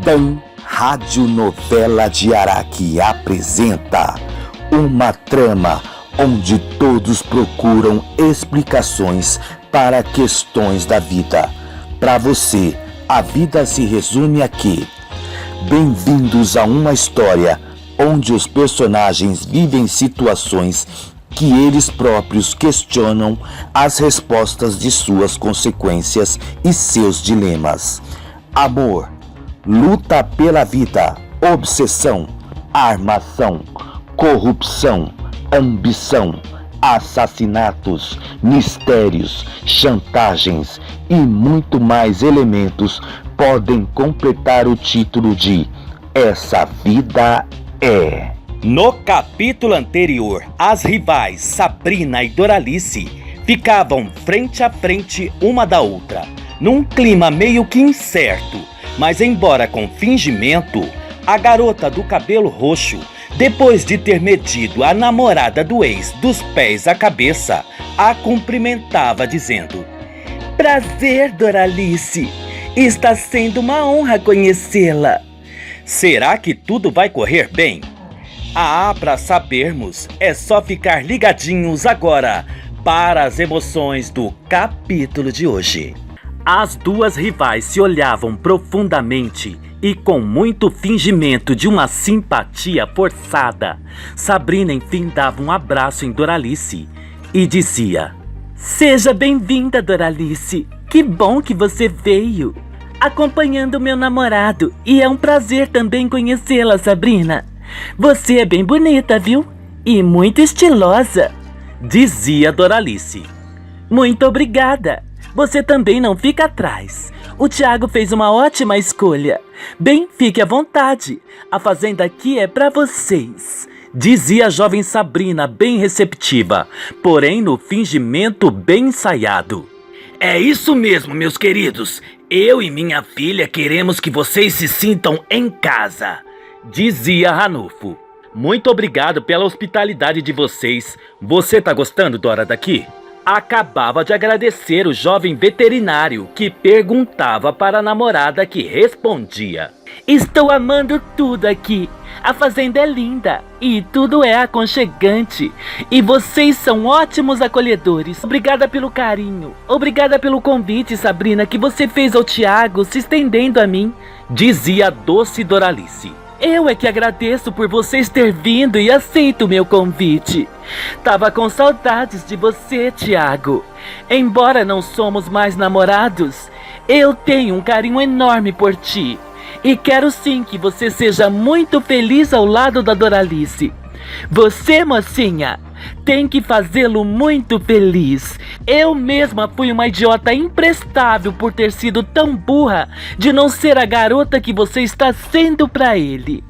TAM Radionovela de Araque apresenta uma trama onde todos procuram explicações para questões da vida. Para você, a vida se resume aqui. Bem-vindos a uma história onde os personagens vivem situações que eles próprios questionam as respostas de suas consequências e seus dilemas. Amor, luta pela vida, obsessão, armação, corrupção, ambição, assassinatos, mistérios, chantagens e muito mais elementos podem completar o título de Essa Vida É. No capítulo anterior, as rivais Sabrina e Doralice ficavam frente a frente uma da outra, num clima meio que incerto, mas embora com fingimento, a garota do cabelo roxo, depois de ter medido a namorada do ex dos pés à cabeça, a cumprimentava dizendo: "Prazer, Doralice, está sendo uma honra conhecê-la." Será que tudo vai correr bem? Para sabermos, é só ficar ligadinhos agora para as emoções do capítulo de hoje. As duas rivais se olhavam profundamente e com muito fingimento de uma simpatia forçada. Sabrina enfim dava um abraço em Doralice e dizia: "Seja bem-vinda, Doralice. Que bom que você veio, acompanhando meu namorado, e é um prazer também conhecê-la, Sabrina. Você é bem bonita, viu? E muito estilosa", dizia Doralice. "Muito obrigada. Você também não fica atrás. O Thiago fez uma ótima escolha. Bem, fique à vontade. A fazenda aqui é para vocês", dizia a jovem Sabrina, bem receptiva, porém no fingimento bem ensaiado. "É isso mesmo, meus queridos. Eu e minha filha queremos que vocês se sintam em casa", dizia Ranulfo. "Muito obrigado pela hospitalidade de vocês. Você tá gostando, Dora, daqui?" Acabava de agradecer o jovem veterinário, que perguntava para a namorada, que respondia: "Estou amando tudo aqui. A fazenda é linda e tudo é aconchegante. E vocês são ótimos acolhedores. Obrigada pelo carinho. Obrigada pelo convite, Sabrina, que você fez ao Thiago, se estendendo a mim", dizia a doce Doralice. "Eu é que agradeço por vocês ter vindo e aceito o meu convite. Tava com saudades de você, Thiago. Embora não somos mais namorados, eu tenho um carinho enorme por ti. E quero sim que você seja muito feliz ao lado da Doralice. Você, mocinha, tem que fazê-lo muito feliz. Eu mesma fui uma idiota imprestável por ter sido tão burra de não ser a garota que você está sendo para ele",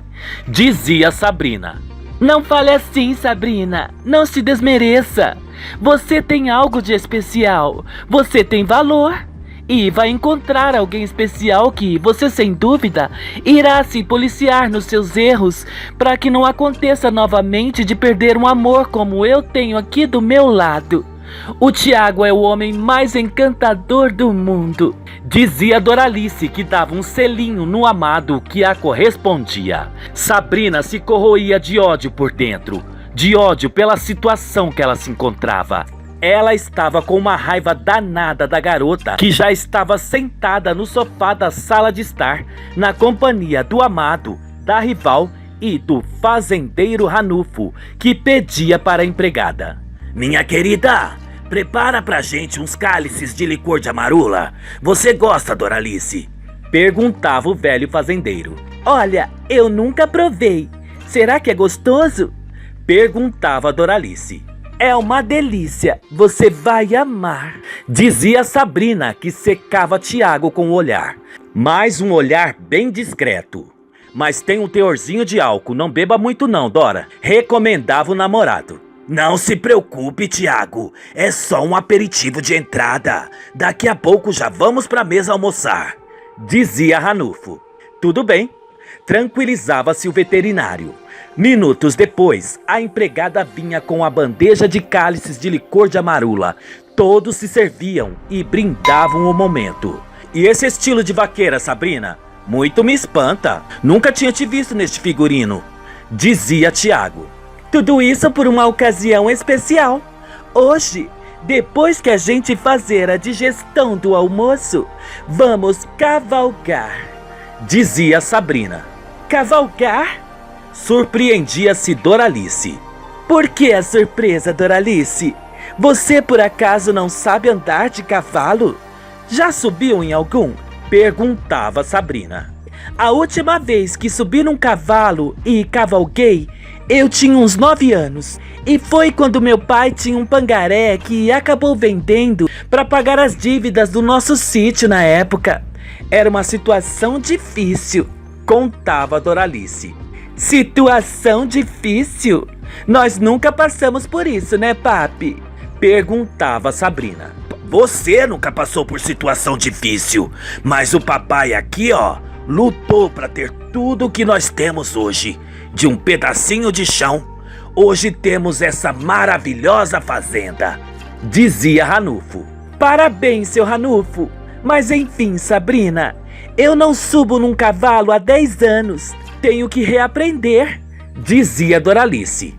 dizia Sabrina. "Não fale assim, Sabrina. Não se desmereça. Você tem algo de especial. Você tem valor. E vai encontrar alguém especial que você, sem dúvida, irá se policiar nos seus erros para que não aconteça novamente de perder um amor como eu tenho aqui do meu lado. O Thiago é o homem mais encantador do mundo", dizia Doralice, que dava um selinho no amado que a correspondia. Sabrina se corroía de ódio por dentro, de ódio pela situação que ela se encontrava. Ela estava com uma raiva danada da garota, que já estava sentada no sofá da sala de estar, na companhia do amado, da rival e do fazendeiro Ranulfo, que pedia para a empregada: "Minha querida, prepara pra gente uns cálices de licor de amarula. Você gosta, Doralice?", perguntava o velho fazendeiro. "Olha, eu nunca provei. Será que é gostoso?", perguntava Doralice. "É uma delícia, você vai amar", dizia Sabrina, que secava Thiago com o olhar. Mas um olhar bem discreto. "Mas tem um teorzinho de álcool, não beba muito não, Dora", recomendava o namorado. "Não se preocupe, Thiago, é só um aperitivo de entrada. Daqui a pouco já vamos pra mesa almoçar", dizia Ranulfo. "Tudo bem", tranquilizava-se o veterinário. Minutos depois, a empregada vinha com a bandeja de cálices de licor de amarula. Todos se serviam e brindavam o momento. "E esse estilo de vaqueira, Sabrina? Muito me espanta. Nunca tinha te visto neste figurino, dizia Tiago. Tudo isso por uma ocasião especial. Hoje, depois que a gente fazer a digestão do almoço, vamos cavalgar, dizia Sabrina. Cavalgar? Surpreendia-se Doralice. Por que a surpresa, Doralice? Você por acaso não sabe andar de cavalo? Já subiu em algum? Perguntava Sabrina. A última vez que subi num cavalo e cavalguei, eu tinha uns 9 anos. E foi quando meu pai tinha um pangaré que acabou vendendo para pagar as dívidas do nosso sítio na época. Era uma situação difícil, contava Doralice. Situação difícil? Nós nunca passamos por isso, né, papi? Perguntava Sabrina. Você nunca passou por situação difícil, mas o papai aqui, ó, lutou para ter tudo o que nós temos hoje. De um pedacinho de chão, hoje temos essa maravilhosa fazenda, dizia Ranulfo. Parabéns, seu Ranulfo. Mas enfim, Sabrina, eu não subo num cavalo há 10 anos. Tenho que reaprender, dizia Doralice.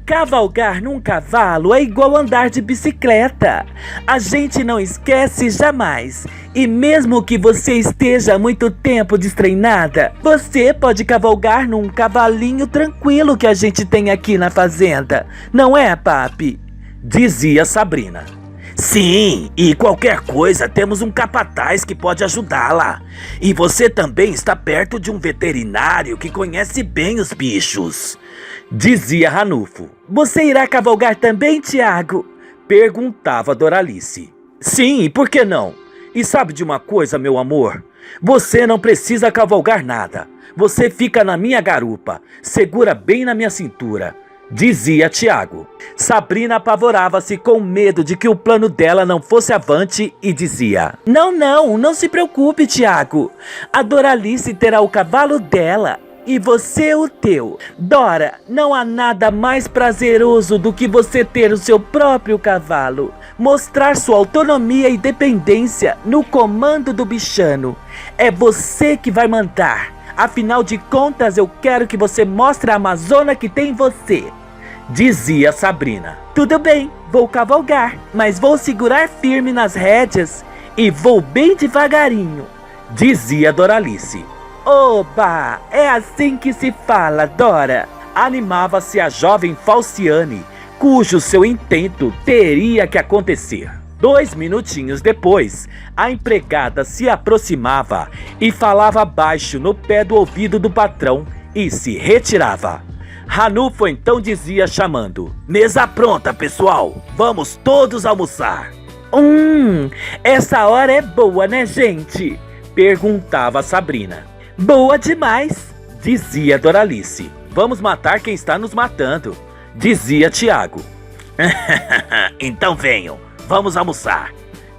Cavalgar num cavalo é igual andar de bicicleta. A gente não esquece jamais. E mesmo que você esteja há muito tempo destreinada, você pode cavalgar num cavalinho tranquilo que a gente tem aqui na fazenda. Não é, papi? Dizia Sabrina. Sim, e qualquer coisa temos um capataz que pode ajudá-la. E você também está perto de um veterinário que conhece bem os bichos, dizia Ranulfo. Você irá cavalgar também, Tiago? Perguntava Doralice. Sim, por que não? E sabe de uma coisa, meu amor? Você não precisa cavalgar nada. Você fica na minha garupa, segura bem na minha cintura, dizia Tiago. Sabrina apavorava-se com medo de que o plano dela não fosse avante e dizia: Não se preocupe, Tiago. A Doralice terá o cavalo dela e você o teu. Dora, não há nada mais prazeroso do que você ter o seu próprio cavalo. Mostrar sua autonomia e dependência no comando do bichano. É você que vai mandar. Afinal de contas, eu quero que você mostre a amazona que tem em você, dizia Sabrina. Tudo bem, vou cavalgar, mas vou segurar firme nas rédeas e vou bem devagarinho, dizia Doralice. Oba, é assim que se fala, Dora. Animava-se a jovem Falciane, cujo seu intento teria que acontecer. 2 minutinhos depois, a empregada se aproximava e falava baixo no pé do ouvido do patrão e se retirava. Ranulfo então dizia chamando: Mesa pronta, pessoal, vamos todos almoçar. Essa hora é boa, né, gente? Perguntava Sabrina. Boa demais, dizia Doralice. Vamos matar quem está nos matando, dizia Tiago. Então venham, vamos almoçar,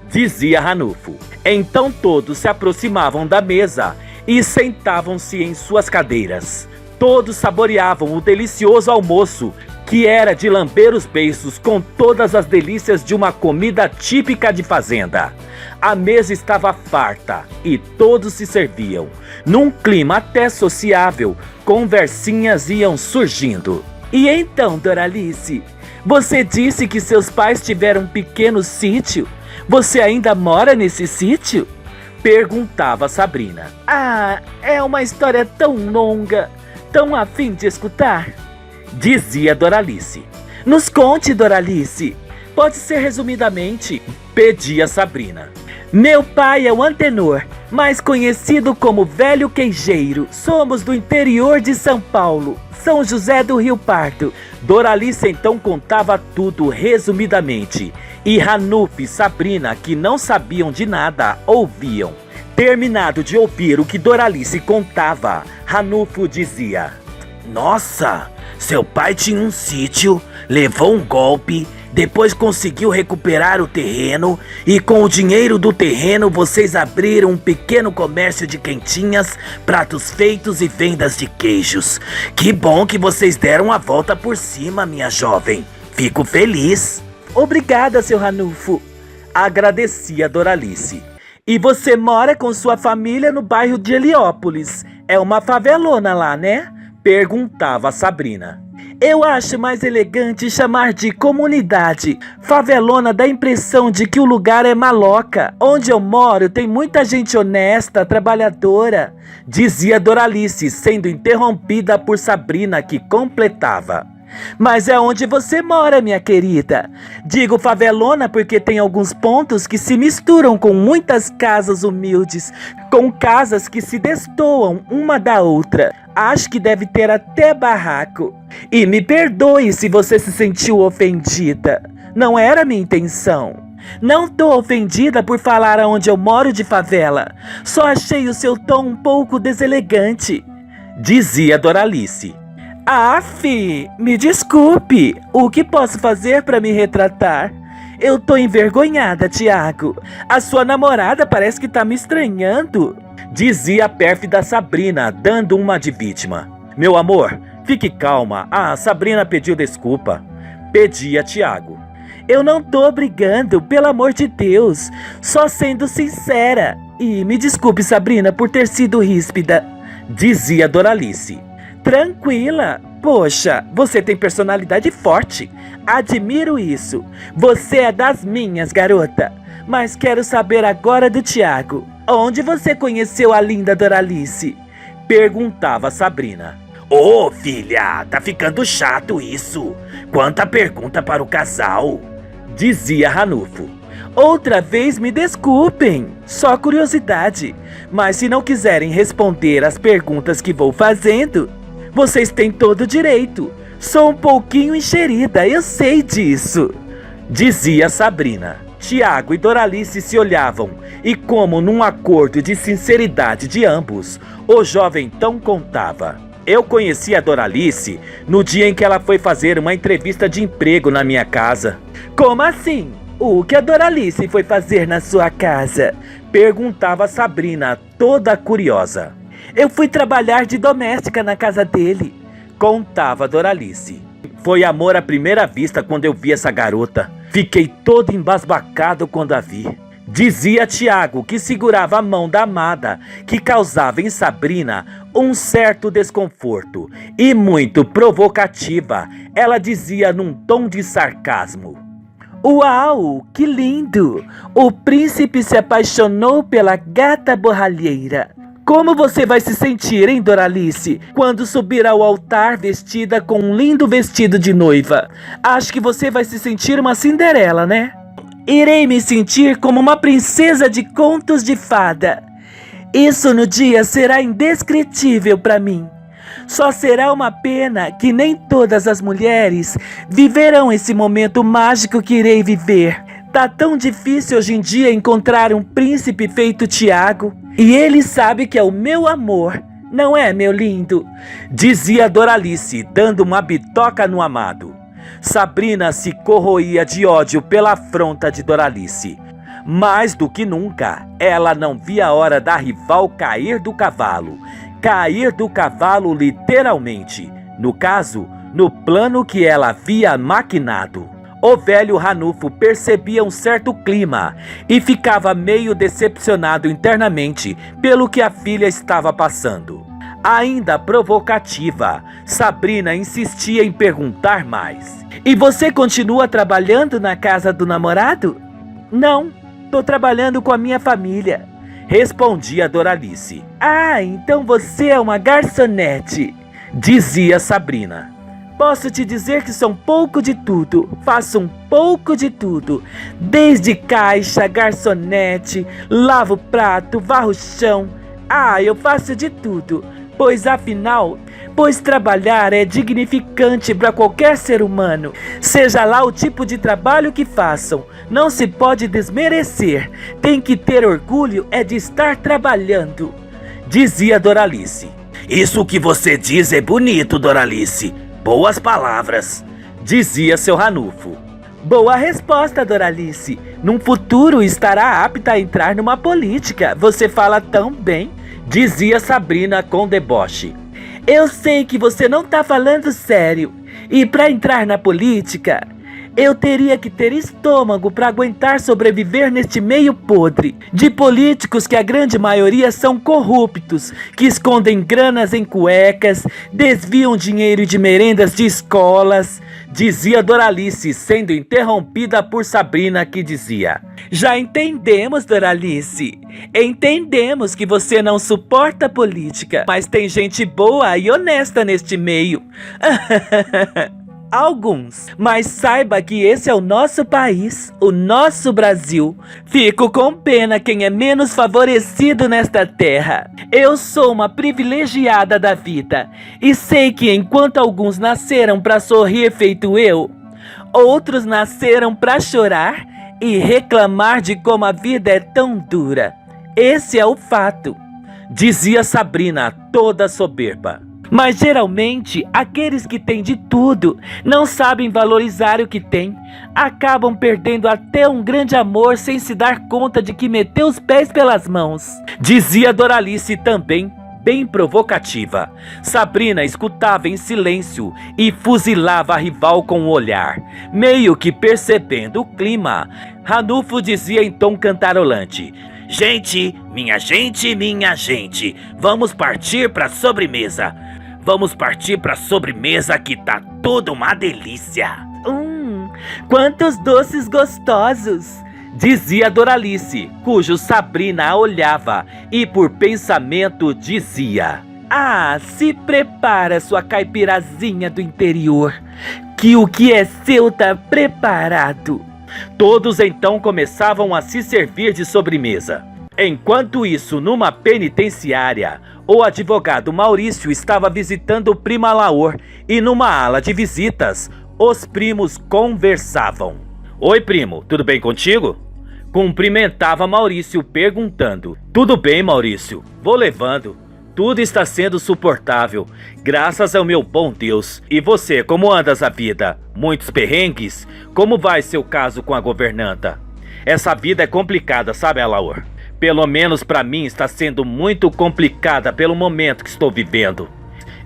dizia Ranulfo. Então todos se aproximavam da mesa e sentavam-se em suas cadeiras. Todos saboreavam o delicioso almoço, que era de lamber os beiços com todas as delícias de uma comida típica de fazenda. A mesa estava farta e todos se serviam. Num clima até sociável, conversinhas iam surgindo. E então, Doralice, você disse que seus pais tiveram um pequeno sítio? Você ainda mora nesse sítio? Perguntava Sabrina. Ah, é uma história tão longa, tão a fim de escutar, dizia Doralice. Nos conte, Doralice. Pode ser resumidamente, pedia Sabrina. Meu pai é o Antenor, mais conhecido como Velho Queijeiro. Somos do interior de São Paulo, São José do Rio Pardo. Doralice então contava tudo resumidamente. E Ranulfo e Sabrina, que não sabiam de nada, ouviam. Terminado de ouvir o que Doralice contava, Ranulfo dizia: Nossa, seu pai tinha um sítio, levou um golpe, depois conseguiu recuperar o terreno e com o dinheiro do terreno vocês abriram um pequeno comércio de quentinhas, pratos feitos e vendas de queijos. Que bom que vocês deram a volta por cima, minha jovem. Fico feliz. Obrigada, seu Ranulfo, agradecia Doralice. E você mora com sua família no bairro de Heliópolis. É uma favelona lá, né? Perguntava Sabrina. Eu acho mais elegante chamar de comunidade. Favelona dá a impressão de que o lugar é maloca. Onde eu moro tem muita gente honesta, trabalhadora, dizia Doralice, sendo interrompida por Sabrina, que completava. Mas é onde você mora, minha querida. Digo favelona porque tem alguns pontos que se misturam com muitas casas humildes, com casas que se destoam uma da outra. Acho que deve ter até barraco. E me perdoe se você se sentiu ofendida. Não era minha intenção. Não tô ofendida por falar aonde eu moro de favela. Só achei o seu tom um pouco deselegante, dizia Doralice. Aff, me desculpe. O que posso fazer para me retratar? Eu tô envergonhada, Tiago. A sua namorada parece que tá me estranhando, dizia a pérfida Sabrina, dando uma de vítima. Meu amor, fique calma. Sabrina pediu desculpa, pedia Tiago. Eu não tô brigando, pelo amor de Deus. Só sendo sincera. E me desculpe, Sabrina, por ter sido ríspida, dizia Doralice. Tranquila. Poxa, você tem personalidade forte. Admiro isso. Você é das minhas, garota. Mas quero saber agora do Tiago. Onde você conheceu a linda Doralice? Perguntava Sabrina. Ô, filha, tá ficando chato isso. Quanta pergunta para o casal, dizia Ranulfo. Outra vez me desculpem, só curiosidade. Mas se não quiserem responder as perguntas que vou fazendo, vocês têm todo o direito. Sou um pouquinho enxerida, eu sei disso, dizia Sabrina. Tiago e Doralice se olhavam e, como num acordo de sinceridade de ambos, o joventão contava. Eu conheci a Doralice no dia em que ela foi fazer uma entrevista de emprego na minha casa. Como assim? O que a Doralice foi fazer na sua casa? Perguntava Sabrina, toda curiosa. Eu fui trabalhar de doméstica na casa dele, contava Doralice. Foi amor à primeira vista quando eu vi essa garota. Fiquei todo embasbacado quando a vi, dizia Tiago, que segurava a mão da amada, que causava em Sabrina um certo desconforto. E muito provocativa, ela dizia num tom de sarcasmo. Uau, que lindo! O príncipe se apaixonou pela gata borralheira. Como você vai se sentir, hein, Doralice, quando subir ao altar vestida com um lindo vestido de noiva? Acho que você vai se sentir uma Cinderela, né? Irei me sentir como uma princesa de contos de fada. Isso no dia será indescritível para mim. Só será uma pena que nem todas as mulheres viverão esse momento mágico que irei viver. Tá tão difícil hoje em dia encontrar um príncipe feito Tiago. E ele sabe que é o meu amor, não é, meu lindo? Dizia Doralice, dando uma bitoca no amado. Sabrina se corroía de ódio pela afronta de Doralice. Mais do que nunca, ela não via a hora da rival cair do cavalo. Cair do cavalo literalmente. No caso, no plano que ela havia maquinado. O velho Ranulfo percebia um certo clima e ficava meio decepcionado internamente pelo que a filha estava passando. Ainda provocativa, Sabrina insistia em perguntar mais. E você continua trabalhando na casa do namorado? Não, tô trabalhando com a minha família, respondia Doralice. Então você é uma garçonete, dizia Sabrina. Posso te dizer que sou um pouco de tudo, faço um pouco de tudo, desde caixa, garçonete, lavo prato, varro o chão. Eu faço de tudo, pois trabalhar é dignificante para qualquer ser humano, seja lá o tipo de trabalho que façam, não se pode desmerecer, tem que ter orgulho de estar trabalhando, dizia Doralice. Isso que você diz é bonito, Doralice. Boas palavras, dizia seu Ranulfo. Boa resposta, Doralice. Num futuro estará apta a entrar numa política. Você fala tão bem, dizia Sabrina com deboche. Eu sei que você não tá falando sério. E para entrar na política, Eu teria que ter estômago para aguentar sobreviver neste meio podre de políticos que a grande maioria são corruptos, que escondem granas em cuecas, desviam dinheiro de merendas de escolas, dizia Doralice, sendo interrompida por Sabrina, que dizia: já entendemos, Doralice. Entendemos que você não suporta política, mas tem gente boa e honesta neste meio. Alguns, mas saiba que esse é o nosso país, o nosso Brasil. Fico com pena quem é menos favorecido nesta terra. Eu sou uma privilegiada da vida e sei que enquanto alguns nasceram para sorrir feito eu, outros nasceram para chorar e reclamar de como a vida é tão dura. Esse é o fato, dizia Sabrina, toda soberba. Mas geralmente, aqueles que têm de tudo não sabem valorizar o que têm. Acabam perdendo até um grande amor sem se dar conta de que meteu os pés pelas mãos, dizia Doralice, também bem provocativa. Sabrina escutava em silêncio e fuzilava a rival com o olhar. Meio que percebendo o clima, Ranulfo dizia em tom cantarolante: gente, minha gente, vamos partir para sobremesa. Vamos partir pra sobremesa que tá tudo uma delícia. Quantos doces gostosos, dizia Doralice, cujo Sabrina a olhava e por pensamento dizia: ah, se prepara sua caipirazinha do interior, que o que é seu tá preparado. Todos então começavam a se servir de sobremesa. Enquanto isso, numa penitenciária, o advogado Maurício estava visitando o primo Alaor e numa ala de visitas, os primos conversavam. Oi, primo, tudo bem contigo? Cumprimentava Maurício perguntando. Tudo bem, Maurício, vou levando. Tudo está sendo suportável, graças ao meu bom Deus. E você, como andas a vida? Muitos perrengues? Como vai seu caso com a governanta? Essa vida é complicada, sabe, Alaor? Pelo menos pra mim está sendo muito complicada pelo momento que estou vivendo.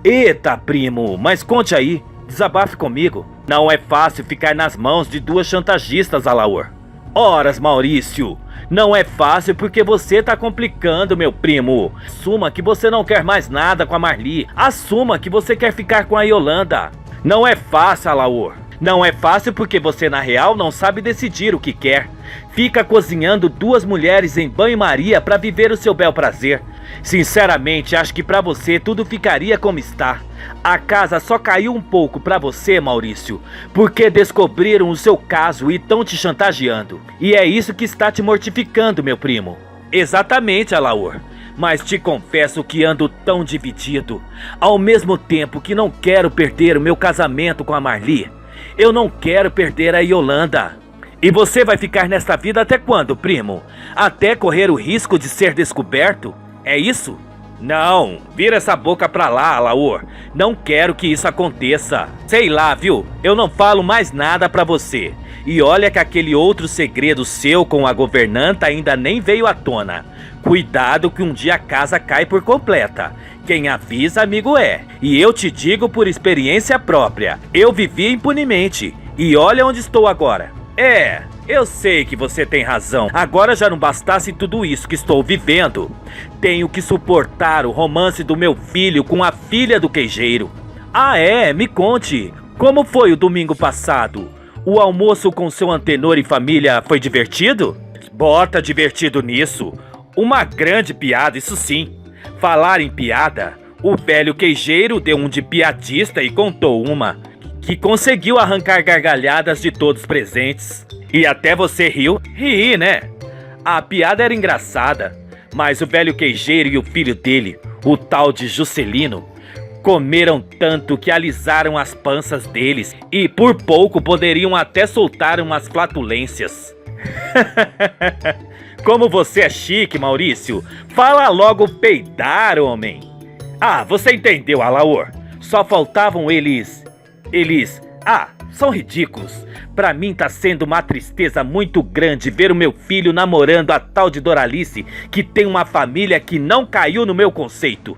Eita, primo, mas conte aí, desabafe comigo. Não é fácil ficar nas mãos de duas chantagistas, Alaor. Horas, Maurício, não é fácil porque você tá complicando, meu primo. Assuma que você não quer mais nada com a Marli. Assuma que você quer ficar com a Yolanda. Não é fácil, Alaor. Não é fácil porque você na real não sabe decidir o que quer. Fica cozinhando duas mulheres em banho-maria para viver o seu bel prazer. Sinceramente, acho que para você tudo ficaria como está. A casa só caiu um pouco para você, Maurício, porque descobriram o seu caso e estão te chantageando. E é isso que está te mortificando, meu primo. Exatamente, Alaor. Mas te confesso que ando tão dividido. Ao mesmo tempo que não quero perder o meu casamento com a Marli, eu não quero perder a Yolanda. E você vai ficar nesta vida até quando, primo? Até correr o risco de ser descoberto? É isso? Não, vira essa boca pra lá, Alaor. Não quero que isso aconteça. Sei lá, viu? Eu não falo mais nada pra você. E olha que aquele outro segredo seu com a governanta ainda nem veio à tona. Cuidado que um dia a casa cai por completa. Quem avisa, amigo é. E eu te digo por experiência própria. Eu vivi impunemente. E olha onde estou agora. É, eu sei que você tem razão. Agora já não bastasse tudo isso que estou vivendo. Tenho que suportar o romance do meu filho com a filha do queijeiro. Ah é? Me conte. Como foi o domingo passado? O almoço com seu antenor e família foi divertido? Bota divertido nisso. Uma grande piada, isso sim. Falar em piada, o velho queijeiro deu um de piadista e contou uma que conseguiu arrancar gargalhadas de todos presentes. E até você riu? Ri, né? A piada era engraçada, mas o velho queijeiro e o filho dele, o tal de Juscelino, comeram tanto que alisaram as panças deles e por pouco poderiam até soltar umas flatulências. Como você é chique, Maurício. Fala logo peidar, homem. Ah, você entendeu, Alaor. Só faltavam eles... são ridículos. Pra mim tá sendo uma tristeza muito grande ver o meu filho namorando a tal de Doralice, que tem uma família que não caiu no meu conceito.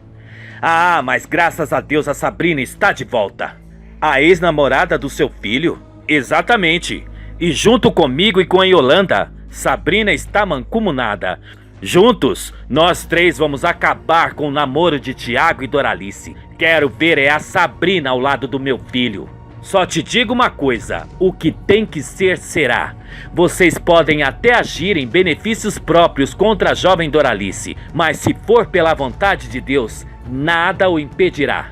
Ah, mas graças a Deus a Sabrina está de volta. A ex-namorada do seu filho? Exatamente. E junto comigo e com a Yolanda, Sabrina está mancomunada. Juntos, nós três vamos acabar com o namoro de Tiago e Doralice. Quero ver a Sabrina ao lado do meu filho. Só te digo uma coisa, o que tem que ser, será. Vocês podem até agir em benefícios próprios contra a jovem Doralice, mas se for pela vontade de Deus, nada o impedirá.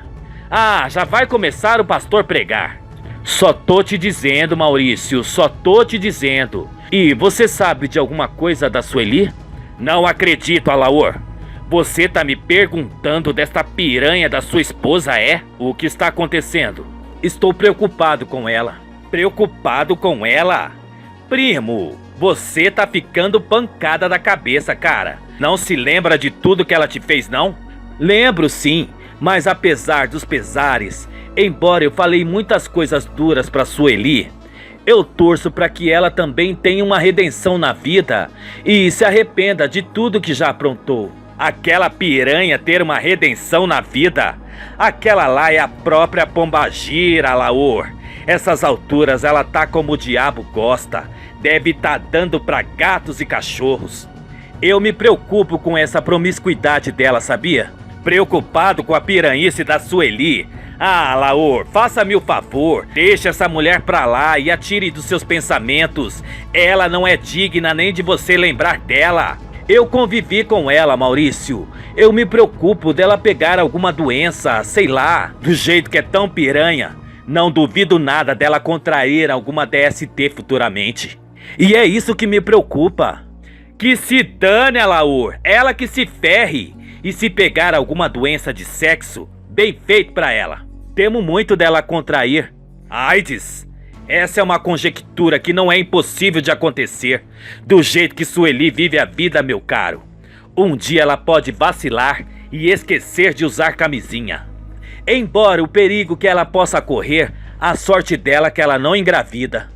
Ah, já vai começar o pastor pregar. Só tô te dizendo, Maurício, só tô te dizendo. E você sabe de alguma coisa da Sueli? Não acredito, Alaor. Você tá me perguntando desta piranha da sua esposa, é? O que está acontecendo? Estou preocupado com ela. Preocupado com ela? Primo, você tá ficando pancada da cabeça, cara. Não se lembra de tudo que ela te fez, não? Lembro sim, mas apesar dos pesares, embora eu falei muitas coisas duras pra Sueli, eu torço para que ela também tenha uma redenção na vida e se arrependa de tudo que já aprontou. Aquela piranha ter uma redenção na vida? Aquela lá é a própria Pombagira, Alaor. Essas alturas ela tá como o diabo gosta. Deve tá dando pra gatos e cachorros. Eu me preocupo com essa promiscuidade dela, sabia? Preocupado com a piranhice da Sueli. Ah, Alaor, faça-me o favor, deixe essa mulher pra lá e atire dos seus pensamentos. Ela não é digna nem de você lembrar dela. Eu convivi com ela, Maurício. Eu me preocupo dela pegar alguma doença, sei lá, do jeito que é tão piranha. Não duvido nada dela contrair alguma DST futuramente. E é isso que me preocupa. Que se dane, Alaor, ela que se ferre. E se pegar alguma doença de sexo, bem feito pra ela. Temo muito dela contrair AIDS. Essa é uma conjectura que não é impossível de acontecer. Do jeito que Sueli vive a vida, meu caro. Um dia ela pode vacilar e esquecer de usar camisinha. Embora o perigo que ela possa correr, a sorte dela é que ela não engravida.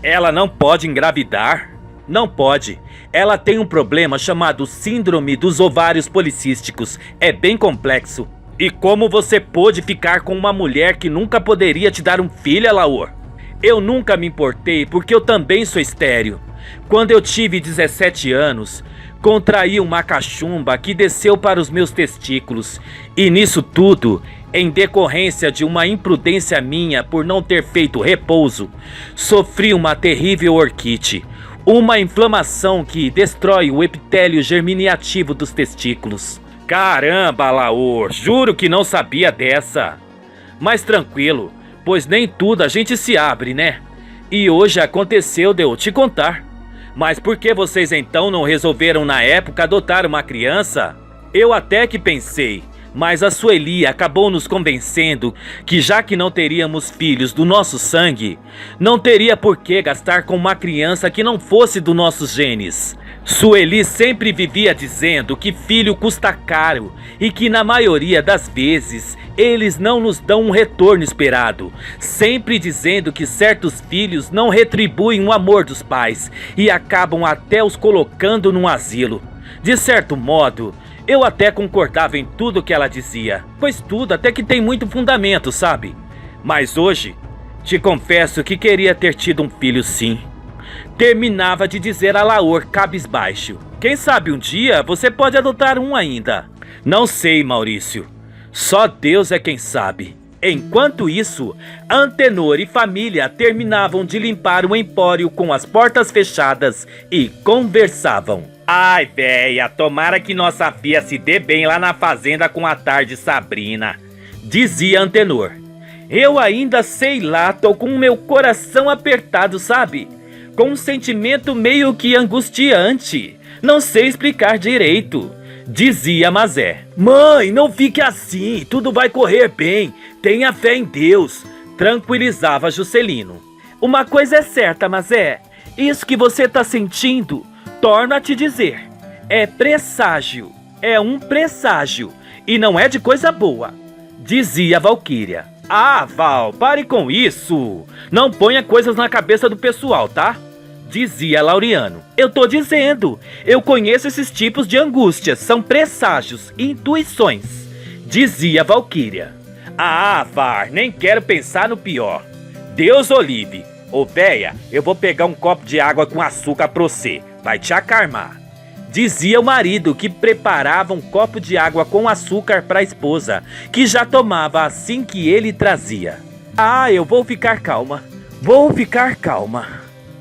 Ela não pode engravidar? Não pode. Ela tem um problema chamado síndrome dos ovários policísticos. É bem complexo. E como você pôde ficar com uma mulher que nunca poderia te dar um filho, Alaor? Eu nunca me importei porque eu também sou estéril. Quando eu tive 17 anos, contraí uma cachumba que desceu para os meus testículos. E nisso tudo, em decorrência de uma imprudência minha por não ter feito repouso, sofri uma terrível orquite. Uma inflamação que destrói o epitélio germinativo dos testículos. Caramba, Alaor, juro que não sabia dessa. Mas tranquilo, pois nem tudo a gente se abre, né? E hoje aconteceu de eu te contar. Mas por que vocês então não resolveram na época adotar uma criança? Eu até que pensei, mas a Sueli acabou nos convencendo que já que não teríamos filhos do nosso sangue, não teria por que gastar com uma criança que não fosse dos nossos genes. Sueli sempre vivia dizendo que filho custa caro e que na maioria das vezes eles não nos dão um retorno esperado, sempre dizendo que certos filhos não retribuem o amor dos pais e acabam até os colocando num asilo. De certo modo, eu até concordava em tudo que ela dizia, pois tudo até que tem muito fundamento, sabe? Mas hoje, te confesso que queria ter tido um filho sim. Terminava de dizer a Alaor cabisbaixo. Quem sabe um dia você pode adotar um ainda. Não sei, Maurício. Só Deus é quem sabe. Enquanto isso, Antenor e família terminavam de limpar o empório com as portas fechadas e conversavam. Ai, véia, tomara que nossa filha se dê bem lá na fazenda com a tarde Sabrina, dizia Antenor. Eu ainda sei lá, tô com o meu coração apertado, sabe? Com um sentimento meio que angustiante. Não sei explicar direito, dizia Mazé. Mãe, não fique assim, tudo vai correr bem. Tenha fé em Deus, tranquilizava Juscelino. Uma coisa é certa, Mazé. Isso que você tá sentindo, torno a te dizer, é presságio. É um presságio. E não é de coisa boa, dizia Valquíria. Ah, Val, pare com isso. Não ponha coisas na cabeça do pessoal, tá? Dizia Laureano. Eu tô dizendo, eu conheço esses tipos de angústias, são presságios, intuições, dizia Valquíria. Ah, Var, nem quero pensar no pior. Deus o livre, Ô véia, eu vou pegar um copo de água com açúcar pra você, vai te acalmar. Dizia o marido, que preparava um copo de água com açúcar para a esposa, que já tomava assim que ele trazia. Ah, eu vou ficar calma,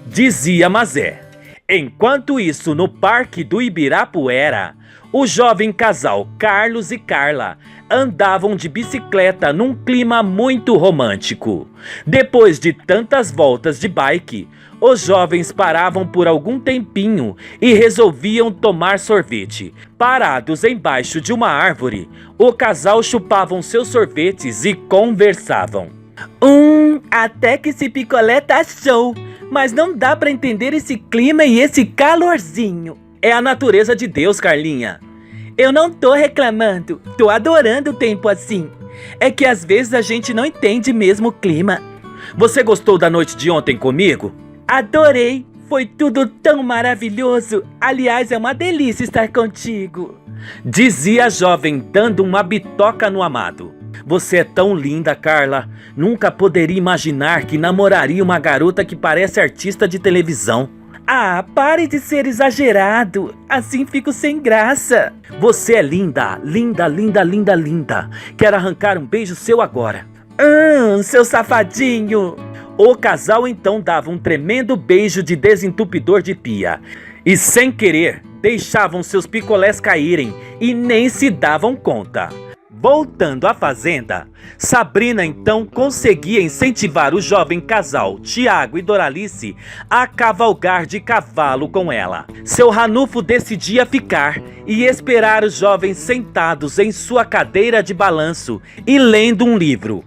dizia Mazé. Enquanto isso, no Parque do Ibirapuera, o jovem casal Carlos e Carla andavam de bicicleta num clima muito romântico. Depois de tantas voltas de bike, os jovens paravam por algum tempinho e resolviam tomar sorvete. Parados embaixo de uma árvore, o casal chupavam seus sorvetes e conversavam. Até que esse picolé tá show, mas não dá pra entender esse clima e esse calorzinho. É a natureza de Deus, Carlinha. Eu não tô reclamando, tô adorando o tempo assim. É que às vezes a gente não entende mesmo o clima. Você gostou da noite de ontem comigo? Adorei, foi tudo tão maravilhoso. Aliás, é uma delícia estar contigo, dizia a jovem, dando uma bitoca no amado. Você é tão linda, Carla. Nunca poderia imaginar que namoraria uma garota que parece artista de televisão. Ah, pare de ser exagerado. Assim fico sem graça. Você é linda, linda, linda, linda, linda. Quero arrancar um beijo seu agora. Seu safadinho. O casal então dava um tremendo beijo de desentupidor de pia. E sem querer, deixavam seus picolés caírem e nem se davam conta. Voltando à fazenda, Sabrina então conseguia incentivar o jovem casal, Tiago e Doralice, a cavalgar de cavalo com ela. Seu Ranulfo decidia ficar e esperar os jovens sentados em sua cadeira de balanço e lendo um livro.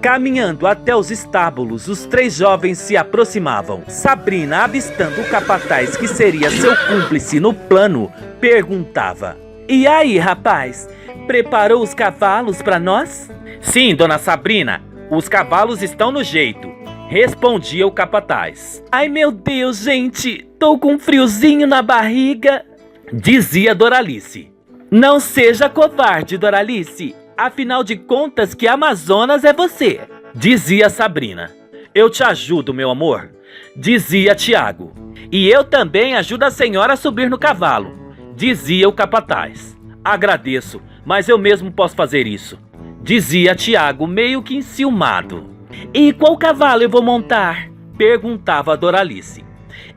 Caminhando até os estábulos, os três jovens se aproximavam. Sabrina, avistando o capataz que seria seu cúmplice no plano, perguntava: E aí, rapaz? Preparou os cavalos para nós? Sim, dona Sabrina, os cavalos estão no jeito, respondia o capataz. Ai meu Deus, gente, tô com um friozinho na barriga, dizia Doralice. Não seja covarde, Doralice, afinal de contas que Amazonas é você, dizia Sabrina. Eu te ajudo, meu amor, dizia Tiago. E eu também ajudo a senhora a subir no cavalo, dizia o capataz. Agradeço, mas eu mesmo posso fazer isso, dizia Tiago, meio que enciumado. E qual cavalo eu vou montar? Perguntava Doralice.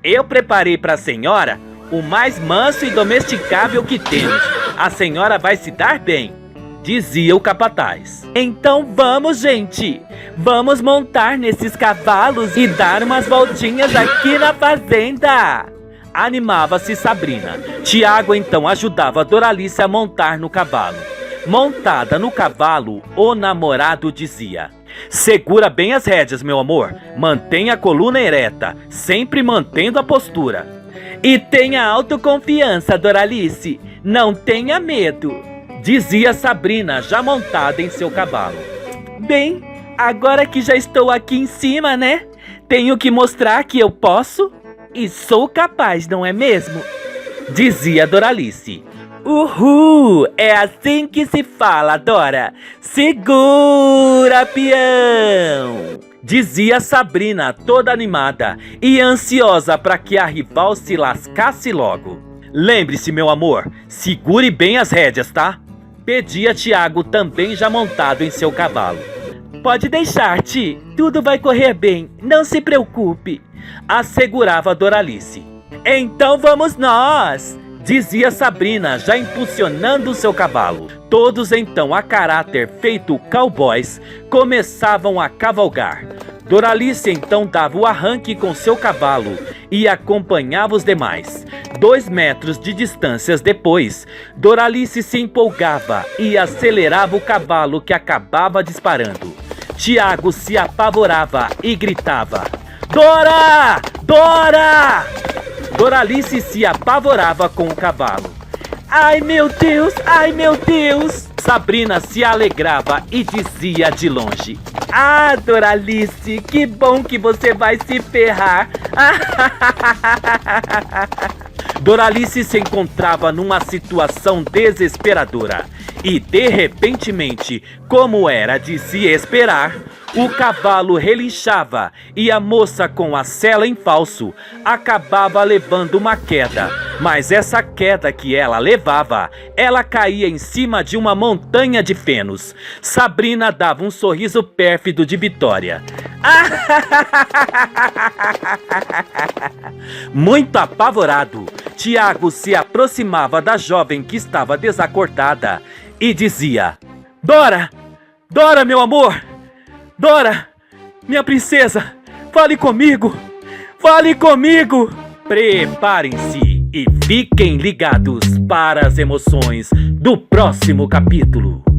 Eu preparei para a senhora o mais manso e domesticável que temos. A senhora vai se dar bem, dizia o capataz. Então vamos, gente, vamos montar nesses cavalos e dar umas voltinhas aqui na fazenda. Animava-se Sabrina. Tiago então ajudava Doralice a montar no cavalo. Montada no cavalo, o namorado dizia: segura bem as rédeas, meu amor. Mantenha a coluna ereta, sempre mantendo a postura. E tenha autoconfiança, Doralice. Não tenha medo, dizia Sabrina, já montada em seu cavalo. Bem, agora que já estou aqui em cima, né? Tenho que mostrar que eu posso e sou capaz, não é mesmo? Dizia Doralice. Uhul! É assim que se fala, Dora! Segura, peão! Dizia Sabrina, toda animada e ansiosa para que a rival se lascasse logo. Lembre-se, meu amor, segure bem as rédeas, tá? Pedia Tiago, também já montado em seu cavalo. Pode deixar, Ti, tudo vai correr bem, não se preocupe, assegurava Doralice. Então vamos nós! Dizia Sabrina, já impulsionando seu cavalo. Todos então, a caráter feito cowboys, começavam a cavalgar. Doralice então dava o arranque com seu cavalo e acompanhava os demais. 2 metros de distâncias depois, Doralice se empolgava e acelerava o cavalo que acabava disparando. Tiago se apavorava e gritava: Dora! Dora! Doralice se apavorava com o cavalo. Ai meu Deus, ai meu Deus! Sabrina se alegrava e dizia de longe: Ah, Doralice, que bom que você vai se ferrar! Doralice se encontrava numa situação desesperadora e, de repentemente, como era de se esperar, o cavalo relinchava e a moça com a sela em falso acabava levando uma queda. Mas essa queda que ela levava, ela caía em cima de uma montanha de fenos. Sabrina dava um sorriso pérfido de vitória. Muito apavorado, Tiago se aproximava da jovem que estava desacordada e dizia: Dora! Dora, meu amor! Dora! Minha princesa! Fale comigo! Fale comigo! Preparem-se e fiquem ligados para as emoções do próximo capítulo.